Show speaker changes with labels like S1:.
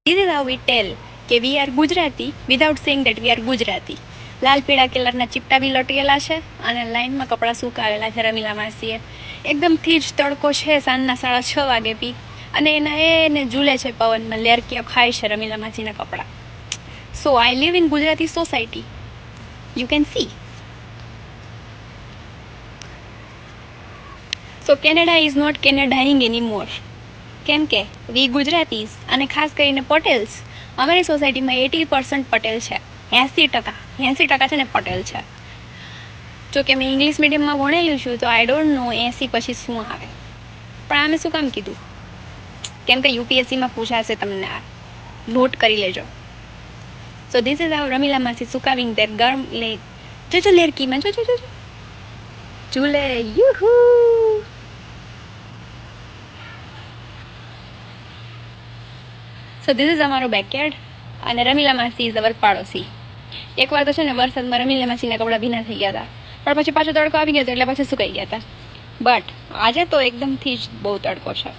S1: This is how we tell કે we are Gujarati without saying that we are Gujarati. લાલ પીળા કલરના ચીપટા બી લટકેલા છે અને લાઈનમાં કપડાં સુકાવેલા છે રમીલા માસીએ. એકદમથી જ તડકો છે સાંજના 6:30 વાગે બી, અને એને ઝૂલે છે પવનમાં, લેરકીઓ ખાય છે રમીલા માસીના કપડાં. So I live in Gujarati society, you can see. So Canada is not Canadian anymore. કેમ કે વી ગુજરાતીઝ અને ખાસ કરીને પટેલ્સ, અમારી સોસાયટીમાં 80% પટેલ છે. 80% છે ને પટેલ છે. જો કે મેં ઇંગ્લિશ મીડિયમમાં ભણેલું છું તો આઈ ડોન્ટ નો 80 પછી શું આવે, પણ આમે શું કામ કીધું? કેમ કે યુપીએસસીમાં પૂછાશે તમને, આ નોટ કરી લેજો. So this is how Ramila માસી સુકાવિંગ ધેર ગર્મ લેગ. જો લેરકીમાં જો ઝૂલે. યુહુ. સો ધીસ ઇઝ અમારો બેકયાર્ડ અને રમીલા માસી ઇઝ અવર પાડોશી. એકવાર તો છે ને વરસાદમાં રમીલા માસીના કપડાં ભીના થઈ ગયા હતા, પણ પછી પાછો તડકો આવી ગયો હતો એટલે પછી સુકાઈ ગયા હતા. બટ આજે તો એકદમથી જ બહુ તડકો છે.